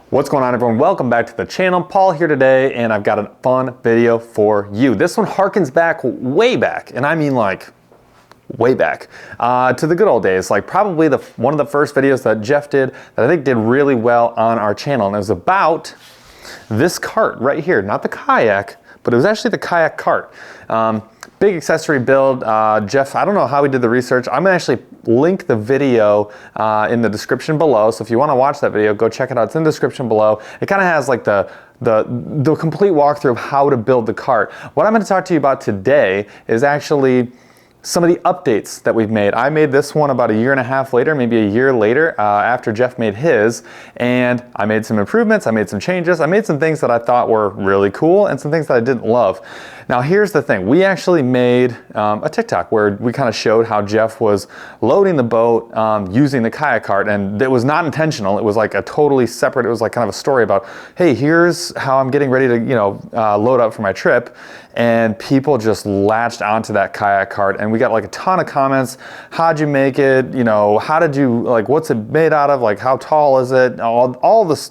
What's going on, everyone? Welcome back to the channel. Paul here today, and I've got a fun video for you. This one harkens back, way back, and I mean like way back, to the good old days. Like probably one of the first videos that Jeff did that I think did really well on our channel, and it was about this cart right here. Not the kayak, but it was actually the kayak cart. Big accessory build. Jeff, I don't know how he did the research. I'm gonna actually link the video in the description below. So if you wanna watch that video, go check it out. It's in the description below. It kind of has like the complete walkthrough of how to build the cart. What I'm gonna talk to you about today is actually some of the updates that we've made. I made this one about a year and a half later, maybe a year later, after Jeff made his, and I made some improvements, I made some changes, I made some things that I thought were really cool and some things that I didn't love. Now here's the thing, we actually made a TikTok where we kind of showed how Jeff was loading the boat using the kayak cart, and it was not intentional. It was like a totally separate, it was like kind of a story about, hey, here's how I'm getting ready to, load up for my trip. And people just latched onto that kayak cart, and we got like a ton of comments. How'd you make it? How did you, like, what's it made out of? Like, how tall is it? All this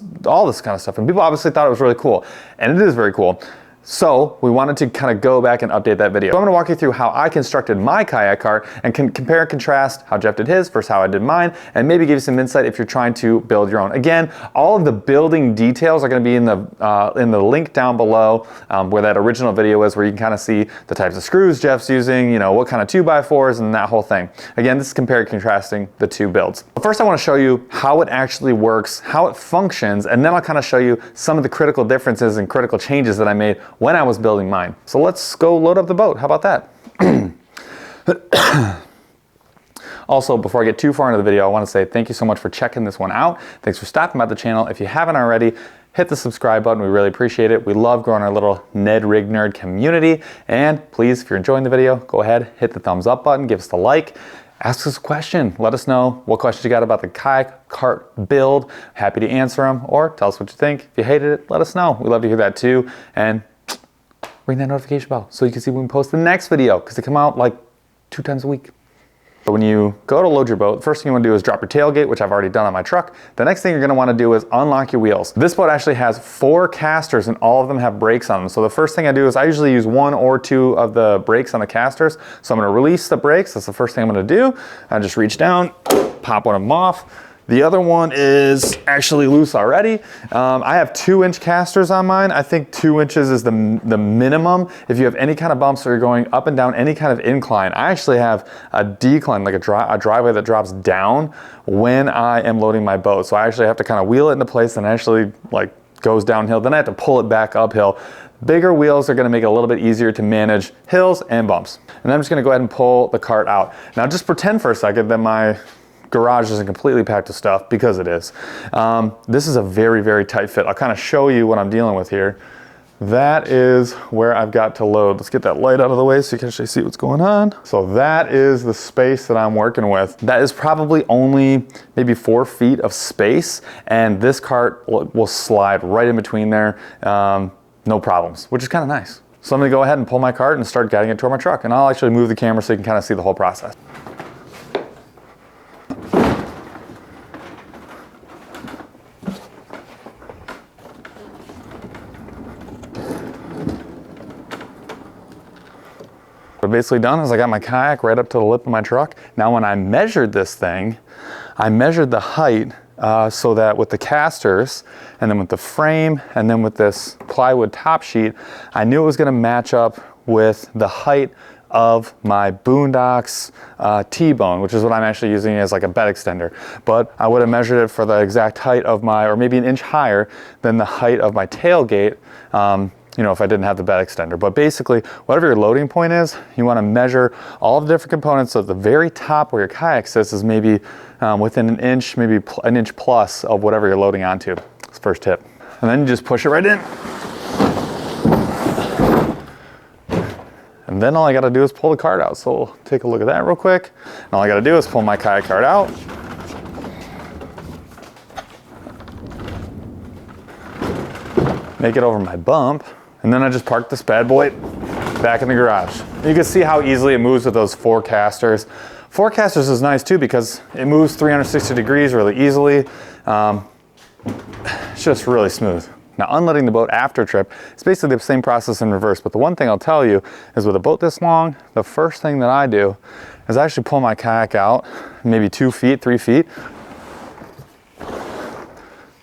kind of stuff. And people obviously thought it was really cool, and it is very cool. So we wanted to kind of go back and update that video. So I'm gonna walk you through how I constructed my kayak cart and compare and contrast how Jeff did his versus how I did mine, and maybe give you some insight if you're trying to build your own. Again, all of the building details are gonna be in the link down below where that original video is, where you can kind of see the types of screws Jeff's using, what kind of 2x4s and that whole thing. Again, this is comparing and contrasting the two builds. But first I wanna show you how it actually works, how it functions, and then I'll kind of show you some of the critical differences and critical changes that I made when I was building mine. So let's go load up the boat. How about that? Also, before I get too far into the video, I want to say thank you so much for checking this one out. Thanks for stopping by the channel. If you haven't already, hit the subscribe button. We really appreciate it. We love growing our little Ned Rig Nerd community. And please, if you're enjoying the video, go ahead, hit the thumbs up button, give us the like. Ask us a question. Let us know what questions you got about the kayak cart build. Happy to answer them, or tell us what you think. If you hated it, let us know. We love to hear that too. And ring that notification bell so you can see when we post the next video, because they come out like 2 times a week. But when you go to load your boat, the first thing you want to do is drop your tailgate, which I've already done on my truck. The next thing you're going to want to do is unlock your wheels. This boat actually has 4 casters, and all of them have brakes on them. So the first thing I do is I usually use 1 or 2 of the brakes on the casters. So I'm going to release the brakes. That's the first thing I'm going to do. I just reach down, pop one of them off. The other one is actually loose already. I have 2-inch casters on mine. I think 2 inches is the minimum. If you have any kind of bumps or you're going up and down any kind of incline, I actually have a decline, like a driveway that drops down when I am loading my boat. So I actually have to kind of wheel it into place, and actually like goes downhill. Then I have to pull it back uphill. Bigger wheels are gonna make it a little bit easier to manage hills and bumps. And I'm just gonna go ahead and pull the cart out. Now just pretend for a second that my garage isn't completely packed with stuff, because it is. This is a very, very tight fit. I'll kind of show you what I'm dealing with here. That is where I've got to load. Let's get that light out of the way so you can actually see what's going on. So that is the space that I'm working with. That is probably only maybe 4 feet of space, and this cart will slide right in between there, no problems, which is kind of nice. So I'm gonna go ahead and pull my cart and start guiding it toward my truck, and I'll actually move the camera so you can kind of see the whole process. What I've basically done is I got my kayak right up to the lip of my truck. Now when I measured this thing, I measured the height so that with the casters, and then with the frame, and then with this plywood top sheet, I knew it was gonna match up with the height of my Boondocks T-bone, which is what I'm actually using as like a bed extender. But I would have measured it for the exact height of my, or maybe an inch higher than the height of my tailgate, if I didn't have the bed extender. But basically, whatever your loading point is, you want to measure all the different components. So at the very top where your kayak sits is maybe within an inch, maybe an inch plus of whatever you're loading onto. That's the first tip. And then you just push it right in. And then all I got to do is pull the cart out. So we'll take a look at that real quick. And all I got to do is pull my kayak cart out. Make it over my bump. And then I just park this bad boy back in the garage. You can see how easily it moves with those 4 casters. 4 casters is nice too, because it moves 360 degrees really easily. It's just really smooth. Now unloading the boat after a trip, it's basically the same process in reverse, but the one thing I'll tell you is with a boat this long, the first thing that I do is I actually pull my kayak out, maybe 2 feet, 3 feet,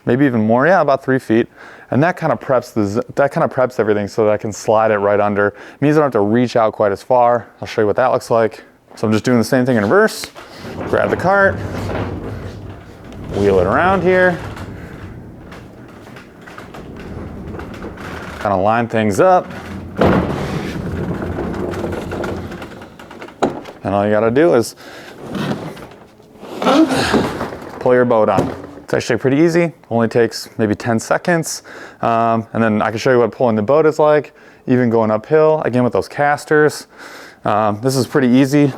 maybe even more, yeah, about 3 feet. And that kind of preps everything so that I can slide it right under. It means I don't have to reach out quite as far. I'll show you what that looks like. So I'm just doing the same thing in reverse. Grab the cart, wheel it around here. Kind of line things up. And all you gotta do is pull your boat on. It's actually pretty easy, only takes maybe 10 seconds. And then I can show you what pulling the boat is like, even going uphill, again with those casters. This is pretty easy.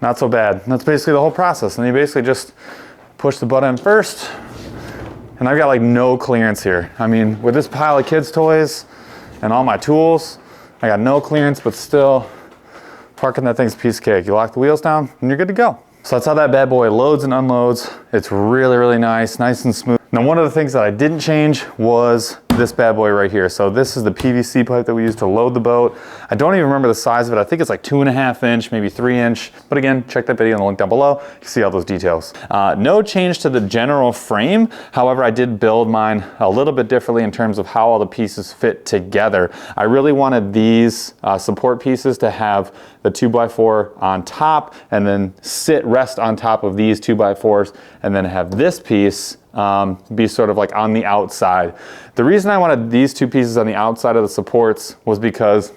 Not so bad. That's basically the whole process. And you basically just push the boat in first. And I've got like no clearance here. I mean, with this pile of kids' toys and all my tools, I got no clearance, but still parking that thing's a piece of cake. You lock the wheels down and you're good to go. So that's how that bad boy loads and unloads. It's really, really nice and smooth. Now, one of the things that I didn't change was this bad boy right here. So this is the PVC pipe that we use to load the boat. I don't even remember the size of it. I think it's like 2.5 inch, maybe 3 inch. But again, check that video in the link down below. You can see all those details. No change to the general frame. However, I did build mine a little bit differently in terms of how all the pieces fit together. I really wanted these support pieces to have the 2x4 on top and then rest on top of these 2x4s and then have this piece be sort of like on the outside. The reason I wanted these two pieces on the outside of the supports was because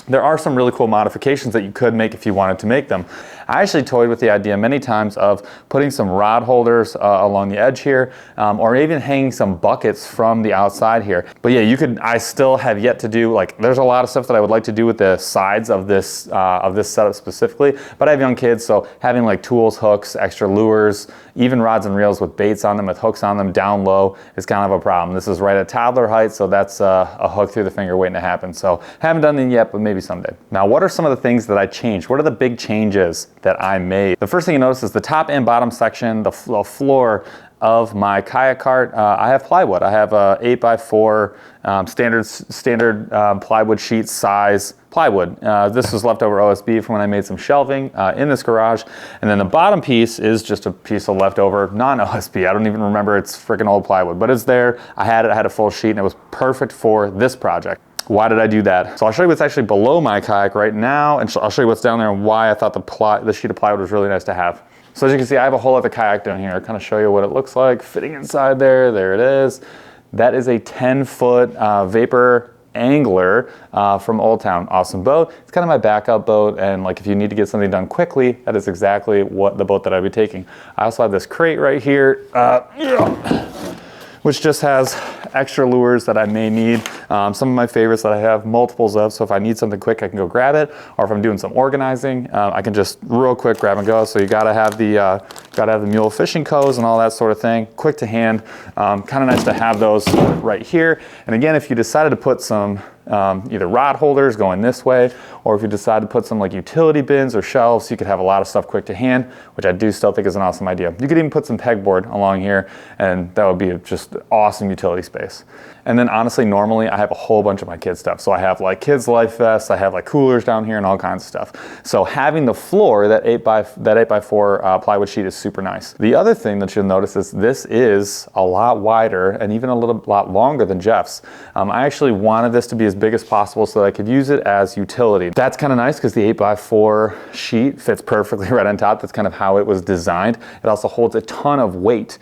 there are some really cool modifications that you could make if you wanted to make them. I actually toyed with the idea many times of putting some rod holders along the edge here, or even hanging some buckets from the outside here. But yeah, I still have yet to do, like, there's a lot of stuff that I would like to do with the sides of this setup specifically, but I have young kids, so having like tools, hooks, extra lures, even rods and reels with baits on them, with hooks on them down low is kind of a problem. This is right at toddler height, so that's a hook through the finger waiting to happen. So haven't done it yet, but maybe someday. Now, what are some of the things that I changed? What are the big changes that I made? The first thing you notice is the top and bottom section, the floor of my kayak cart. I have plywood. I have a 8x4 standard plywood sheet size plywood. This was leftover OSB from when I made some shelving in this garage. And then the bottom piece is just a piece of leftover non-OSB. I don't even remember, it's freaking old plywood, but it's there. I had a full sheet and it was perfect for this project. Why did I do that? So I'll show you what's actually below my kayak right now, and I'll show you what's down there and why I thought the sheet of plywood was really nice to have. So as you can see, I have a whole other kayak down here. I'll kind of show you what it looks like fitting inside there. There it is. That is a 10-foot Vapor Angler from Old Town. Awesome boat. It's kind of my backup boat, and like if you need to get something done quickly, that is exactly what the boat that I'd be taking. I also have this crate right here, which just has extra lures that I may need. Some of my favorites that I have multiples of, so if I need something quick, I can go grab it, or if I'm doing some organizing, I can just real quick grab and go. So you gotta have the mule fishing coes and all that sort of thing, quick to hand. Kind of nice to have those right here. And again, if you decided to put some either rod holders going this way, or if you decide to put some like utility bins or shelves, you could have a lot of stuff quick to hand, which I do still think is an awesome idea. You could even put some pegboard along here, and that would be just awesome utility space. And then honestly, normally I have a whole bunch of my kids stuff. So I have like kids life vests, I have like coolers down here and all kinds of stuff. So having the floor, that 8x4 plywood sheet is super nice. The other thing that you'll notice is this is a lot wider and even a lot longer than Jeff's. I actually wanted this to be as big as possible so that I could use it as utility. That's kind of nice because the 8x4 sheet fits perfectly right on top. That's kind of how it was designed. It also holds a ton of weight.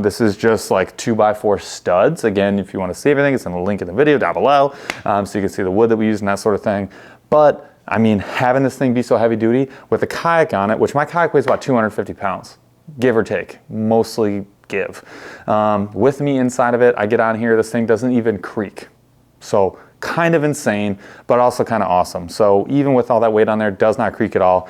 This is just like 2x4 studs. Again, if you want to see everything, it's in the link in the video down below, so you can see the wood that we use and that sort of thing. But I mean, having this thing be so heavy duty with a kayak on it, which my kayak weighs about 250 pounds, give or take, mostly give. With me inside of it, I get on here, this thing doesn't even creak. So kind of insane, but also kind of awesome. So even with all that weight on there, it does not creak at all.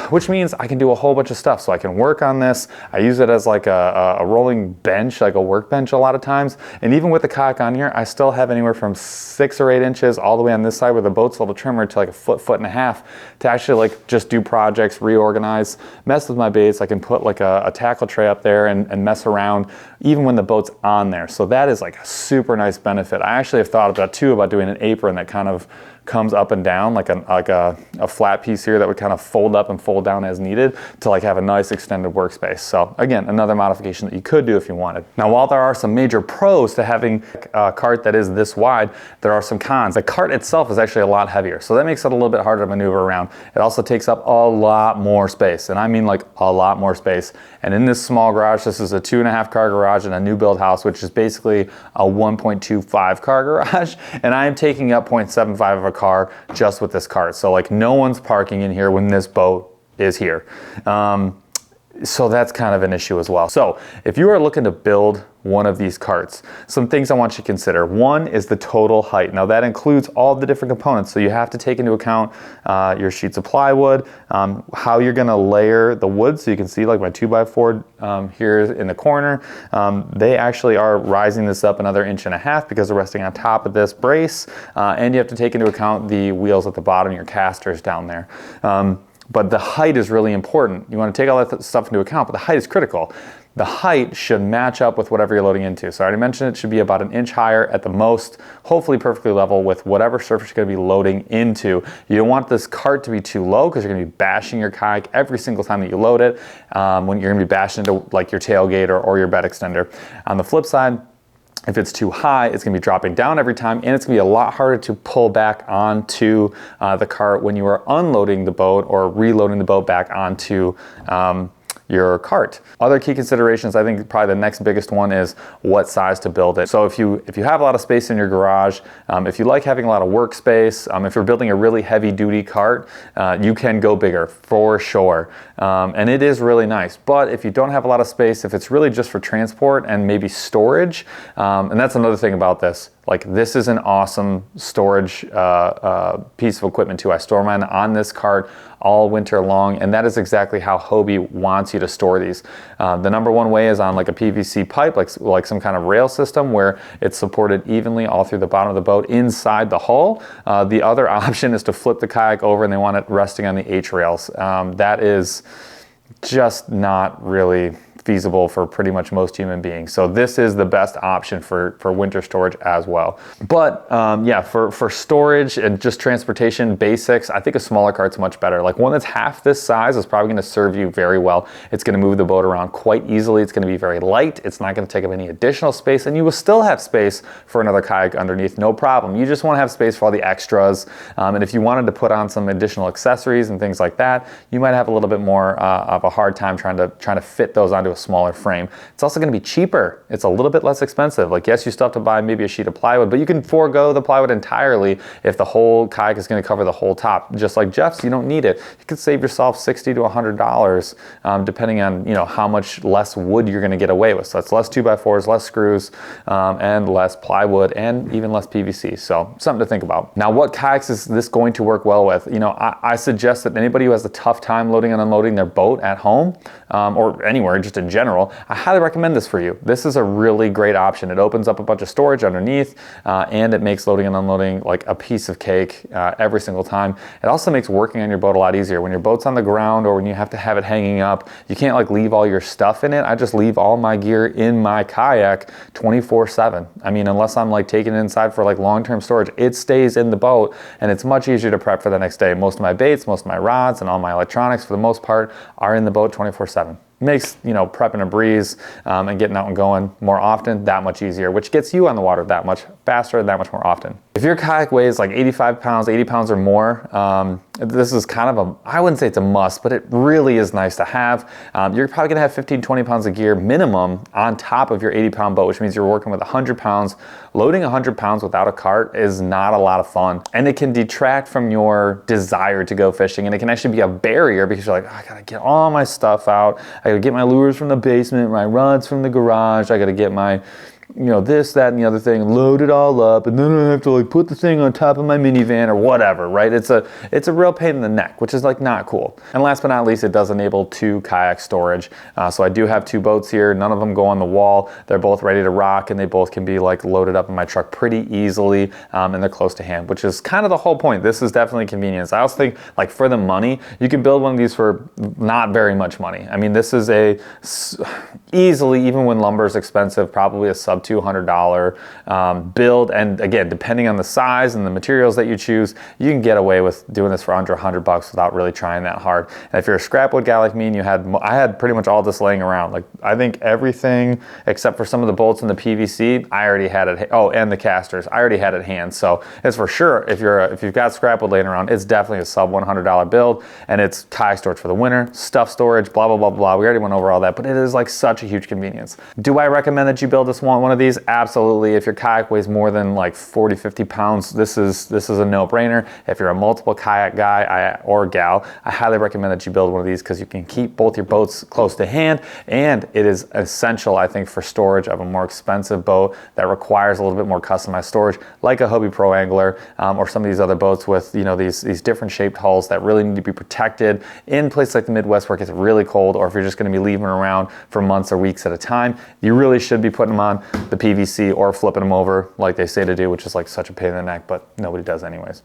which means I can do a whole bunch of stuff. So I can work on this. I use it as like a rolling bench, like a workbench a lot of times. And even with the kayak on here, I still have anywhere from 6 or 8 inches all the way on this side where the boat's a little trimmer to like a foot and a half to actually like just do projects, reorganize, mess with my baits. I can put like a tackle tray up there and mess around even when the boat's on there. So that is like a super nice benefit. I actually have thought about too about doing an apron that kind of comes up and down like a flat piece here that would kind of fold up and fold down as needed to like have a nice extended workspace. So again, another modification that you could do if you wanted. Now, while there are some major pros to having a cart that is this wide, there are some cons. The cart itself is actually a lot heavier, so that makes it a little bit harder to maneuver around. It also takes up a lot more space, and I mean like a lot more space. And in this small garage, this is a 2.5 car garage in a new build house, which is basically a 1.25 car garage, and I am taking up 0.75 of a car just with this cart. So like no one's parking in here when this boat is here. So that's kind of an issue as well. So if you are looking to build one of these carts, some things I want you to consider. One is the total height. Now that includes all the different components. So you have to take into account your sheets of plywood, how you're gonna layer the wood. So you can see like my 2x4 here in the corner. They actually are rising this up another 1.5 inches because they're resting on top of this brace. And you have to take into account the wheels at the bottom, your casters down there. But the height is really important. You want to take all that stuff into account, but the height is critical. The height should match up with whatever you're loading into. So I already mentioned it should be about 1 inch higher at the most, hopefully perfectly level with whatever surface you're going to be loading into. You don't want this cart to be too low because you're going to be bashing your kayak every single time that you load it, when you're going to be bashing into like your tailgate or your bed extender. On the flip side, if it's too high, it's gonna be dropping down every time, and it's gonna be a lot harder to pull back onto the cart when you are unloading the boat or reloading the boat back onto your cart. Other key considerations, I think probably the next biggest one is what size to build it. So if you have a lot of space in your garage, if you like having a lot of workspace, if you're building a really heavy duty cart, you can go bigger for sure. And it is really nice. But if you don't have a lot of space, if it's really just for transport and maybe storage, and that's another thing about this, like this is an awesome storage piece of equipment too. I store mine on this cart all winter long, and that is exactly how Hobie wants you to store these. The number one way is on like a PVC pipe, like some kind of rail system where it's supported evenly all through the bottom of the boat inside the hull. The other option is to flip the kayak over and they want it resting on the H rails. That is just not really feasible for pretty much most human beings. So this is the best option for winter storage as well. But yeah, for storage and just transportation basics, I think a smaller cart's much better. Like one that's half this size is probably gonna serve you very well. It's gonna move the boat around quite easily. It's gonna be very light. It's not gonna take up any additional space, and you will still have space for another kayak underneath, no problem. You just wanna have space for all the extras. And if you wanted to put on some additional accessories and things like that, you might have a little bit more of a hard time trying to fit those onto a smaller frame. It's also going to be cheaper. It's a little bit less expensive. Like yes, you still have to buy maybe a sheet of plywood, but you can forego the plywood entirely if the whole kayak is going to cover the whole top. Just like Jeff's, you don't need it. You could save yourself $60 to $100 depending on how much less wood you're going to get away with. So it's less 2x4s, less screws, and less plywood, and even less PVC. So something to think about. Now, what kayaks is this going to work well with? I suggest that anybody who has a tough time loading and unloading their boat at home or anywhere, just in general, I highly recommend this for you. This is a really great option. It opens up a bunch of storage underneath, and it makes loading and unloading like a piece of cake every single time. It also makes working on your boat a lot easier. When your boat's on the ground or when you have to have it hanging up, you can't like leave all your stuff in it. I just leave all my gear in my kayak 24/7. I mean, unless I'm like taking it inside for like long-term storage, it stays in the boat, and it's much easier to prep for the next day. Most of my baits, most of my rods, and all my electronics for the most part are in the boat 24/7. Makes prepping a breeze and getting out and going more often that much easier, which gets you on the water that much faster, that much more often. If your kayak weighs like 85 pounds, 80 pounds or more, this is kind of I wouldn't say it's a must, but it really is nice to have. You're probably gonna have 15, 20 pounds of gear minimum on top of your 80-pound boat, which means you're working with 100 pounds. Loading 100 pounds without a cart is not a lot of fun, and it can detract from your desire to go fishing, and it can actually be a barrier because you're like, I gotta get all my stuff out. I gotta get my lures from the basement, my rods from the garage. I gotta get my you know, this, that, and the other thing, load it all up, and then I have to like put the thing on top of my minivan or whatever, right? It's a real pain in the neck, which is like not cool. And last but not least, it does enable 2 kayak storage. So I do have 2 boats here. None of them go on the wall. They're both ready to rock, and they both can be like loaded up in my truck pretty easily, and they're close to hand, which is kind of the whole point. This is definitely convenience. I also think like for the money, you can build one of these for not very much money. I mean, this is a easily, even when lumber is expensive, probably a sub $200 build. And again, depending on the size and the materials that you choose, you can get away with doing this for under $100 without really trying that hard. And if you're a scrapwood guy like me, and I had pretty much all this laying around. Like I think everything except for some of the bolts and the PVC, I already had it. Oh, and the casters, I already had it hand. So it's for sure, if you've got scrapwood laying around, it's definitely a sub $100 build, and it's kayak storage for the winter, stuff storage, blah blah blah blah. We already went over all that, but it is like such a huge convenience. Do I recommend that you build one of these? Absolutely. If your kayak weighs more than like 40, 50 pounds, this is a no-brainer. If you're a multiple kayak guy or gal, I highly recommend that you build one of these because you can keep both your boats close to hand, and it is essential, I think, for storage of a more expensive boat that requires a little bit more customized storage, like a Hobie Pro Angler, or some of these other boats with, you know, these different shaped hulls that really need to be protected in places like the Midwest where it gets really cold, or if you're just going to be leaving them around for months or weeks at a time. You really should be putting them on the PVC or flipping them over like they say to do, which is like such a pain in the neck, but nobody does anyways.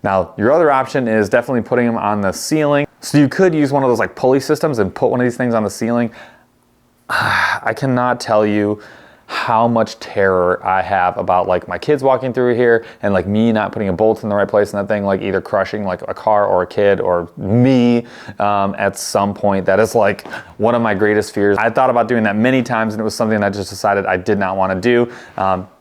Now, your other option is definitely putting them on the ceiling. So you could use one of those like pulley systems and put one of these things on the ceiling. I cannot tell you how much terror I have about like my kids walking through here and like me not putting a bolt in the right place, and that thing like either crushing like a car or a kid or me at some point. That is like one of my greatest fears. I thought about doing that many times, and it was something that I just decided I did not want to do.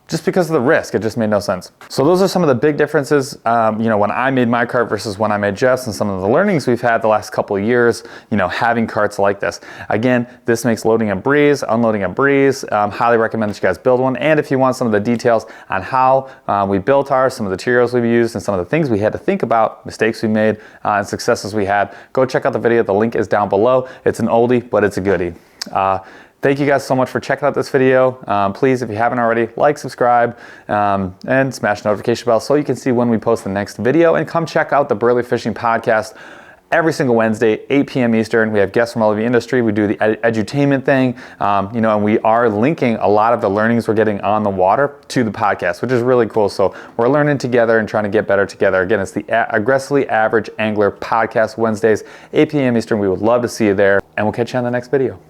Just because of the risk, it just made no sense. So those are some of the big differences, you know, when I made my cart versus when I made Jeff's, and some of the learnings we've had the last couple of years, you know, having carts like this. Again, this makes loading a breeze, unloading a breeze. Highly recommend that you guys build one. And if you want some of the details on how we built ours, some of the materials we've used, and some of the things we had to think about, mistakes we made, and successes we had, go check out the video. The link is down below. It's an oldie, but it's a goodie. Thank you guys so much for checking out this video. Please, if you haven't already, like, subscribe, and smash the notification bell so you can see when we post the next video. And come check out the BurlyFishing podcast every single Wednesday, 8 p.m. Eastern. We have guests from all over the industry. We do the edutainment thing, you know, and we are linking a lot of the learnings we're getting on the water to the podcast, which is really cool. So we're learning together and trying to get better together. Again, it's the Aggressively Average Angler podcast, Wednesdays, 8 p.m. Eastern. We would love to see you there, and we'll catch you on the next video.